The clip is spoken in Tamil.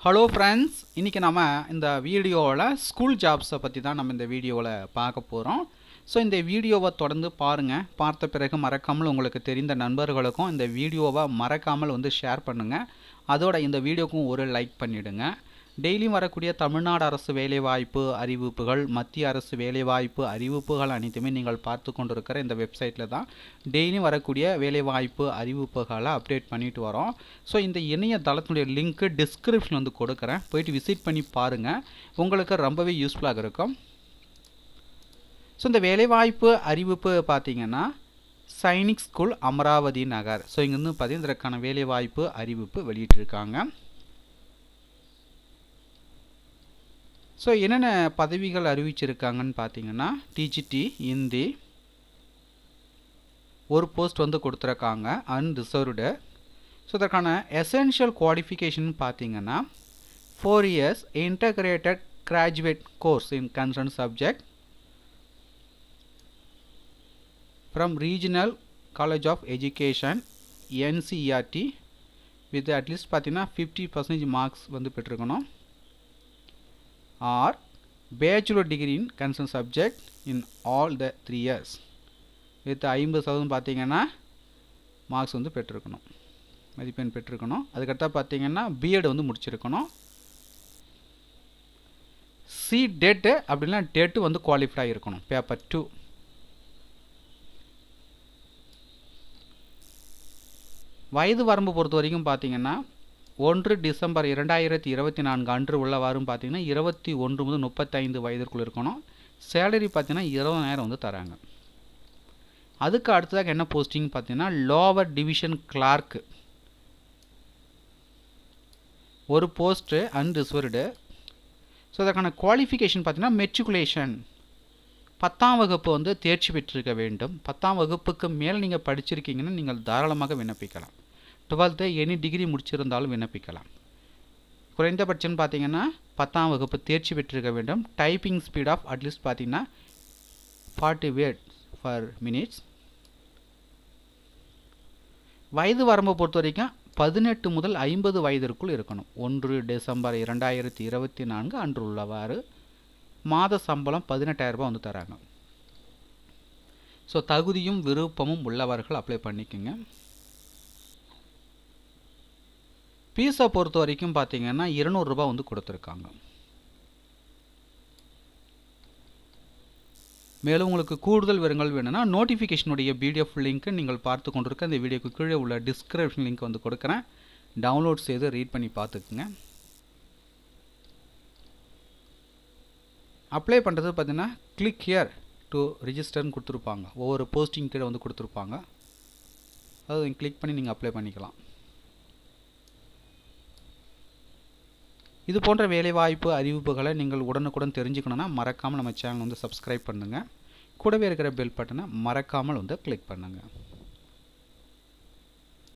ஹலோ ஃப்ரெண்ட்ஸ், இன்றைக்கி நம்ம இந்த வீடியோவில் ஸ்கூல் ஜாப்ஸை பற்றி தான் நம்ம இந்த வீடியோவில் பார்க்க போகிறோம். ஸோ இந்த வீடியோவை தொடர்ந்து பாருங்கள். பார்த்த பிறகு மறக்காமல் உங்களுக்கு தெரிந்த நண்பர்களுக்கும் இந்த வீடியோவை மறக்காமல் ஷேர் பண்ணுங்கள். அதோட இந்த வீடியோக்கும் ஒரு லைக் பண்ணிவிடுங்க. டெய்லியும் வரக்கூடிய தமிழ்நாடு அரசு வேலைவாய்ப்பு அறிவிப்புகள், மத்திய அரசு வேலைவாய்ப்பு அறிவிப்புகள் அனைத்துமே நீங்கள் பார்த்து கொண்டிருக்கிற இந்த வெப்சைட்டில் தான் டெய்லியும் வரக்கூடிய வேலைவாய்ப்பு அறிவிப்புகளை அப்டேட் பண்ணிட்டு வரோம். ஸோ இந்த இணையதளத்தினுடைய லிங்க்கு டிஸ்கிரிப்ஷன் கொடுக்குறேன், போயிட்டு விசிட் பண்ணி பாருங்கள், உங்களுக்கு ரொம்பவே யூஸ்ஃபுல்லாக இருக்கும். ஸோ இந்த வேலைவாய்ப்பு அறிவிப்பு பார்த்திங்கன்னா சைனிக் ஸ்கூல் அமராவதி நகர். ஸோ இங்கேருந்து பார்த்தீங்கன்னா இதற்கான வேலைவாய்ப்பு அறிவிப்பு வெளியிட்டிருக்காங்க. ஸோ என்னென்ன பதவிகள் அறிவிச்சிருக்காங்கன்னு பார்த்தீங்கன்னா டிஜிடி ஹிந்தி ஒரு போஸ்ட் கொடுத்துருக்காங்க அன்ரிசர்வ்டு. ஸோ இதற்கான எசென்ஷியல் குவாலிஃபிகேஷன் பார்த்தீங்கன்னா 4 years integrated graduate course in concern subject from regional college of education NCERT with at least பார்த்தீங்கன்னா 50% மார்க்ஸ் பெற்றிருக்கணும். Or bachelor degree in concern subject in all the 3 years with 50% பார்த்தீங்கன்னா மார்க்ஸ் பெற்றிருக்கணும், மதிப்பெண் பெற்றிருக்கணும். அதுக்கடுத்தா பார்த்தீங்கன்னா பிஎட் முடிச்சிருக்கணும். சி டெட்டு அப்படின்னா டெட்டு குவாலிஃபைடாக இருக்கணும். பேப்பர் 2 வயது வரம்பு பொறுத்த வரைக்கும் பார்த்தீங்கன்னா 1 டிசம்பர் 2024 அன்று உள்ளவாறும் பார்த்தீங்கன்னா 21 முதல் 35 வயதிற்குள் இருக்கணும். சேலரி பார்த்தீங்கன்னா 20,000 தராங்க. அதுக்கு அடுத்ததாக என்ன போஸ்டிங் பார்த்தீங்கன்னா லோவர் டிவிஷன் கிளார்க்கு ஒரு போஸ்ட்டு அன்ரிசர்வ்டு. ஸோ அதற்கான குவாலிஃபிகேஷன் பார்த்தீங்கன்னா மெட்ரிகுலேஷன் 10ஆம் வகுப்பு தேர்ச்சி பெற்றிருக்க வேண்டும். 10ஆம் வகுப்புக்கு மேலே நீங்கள் படிச்சிருக்கீங்கன்னா நீங்கள் தாராளமாக விண்ணப்பிக்கலாம். 12th எனி டிகிரி முடிச்சிருந்தாலும் விண்ணப்பிக்கலாம். குறைந்தபட்சம் பார்த்தீங்கன்னா 10ஆம் வகுப்பு தேர்ச்சி பெற்றிருக்க வேண்டும். டைப்பிங் ஸ்பீட் ஆஃப் அட்லீஸ்ட் பார்த்தீங்கன்னா 40 words per minute. வயது வரம்பை பொறுத்த வரைக்கும் 18 முதல் 50 வயதிற்குள் இருக்கணும். 1 டிசம்பர் 2024 அன்று உள்ளவாறு. மாத சம்பளம் 18,000 ரூபாய் தராங்க. ஸோ தகுதியும் விருப்பமும் உள்ளவர்கள் அப்ளை பண்ணிக்கோங்க. ஃபீஸை பொறுத்த வரைக்கும் பார்த்தீங்கன்னா 200 ரூபாய் கொடுத்துருக்காங்க. மேலும் உங்களுக்கு கூடுதல் விவரங்கள் வேணும்னா நோட்டிஃபிகேஷனுடைய பிடிஎஃப் லிங்க் நீங்கள் பார்த்து கொண்டிருக்க இந்த வீடியோக்கு கீழே உள்ள டிஸ்கிரிப்ஷன் லிங்க் கொடுக்குறேன். டவுன்லோட் செய்து ரீட் பண்ணி பார்த்துக்குங்க. அப்ளை பண்ணுறது பார்த்தீங்கன்னா கிளிக் ஹியர் டு ரிஜிஸ்டர்னு கொடுத்துருப்பாங்க. ஒவ்வொரு போஸ்டிங் கீழே கொடுத்துருப்பாங்க. அதை கிளிக் பண்ணி நீங்கள் அப்ளை பண்ணிக்கலாம். இது போன்ற வேலைவாய்ப்பு அறிவிப்புகளை நீங்கள் உடனுக்குடன் தெரிஞ்சுக்கணுன்னா மறக்காமல் நம்ம சேனல் சப்ஸ்கிரைப் பண்ணுங்கள். கூடவே இருக்கிற பெல் பட்டனை மறக்காமல் கிளிக் பண்ணுங்கள்.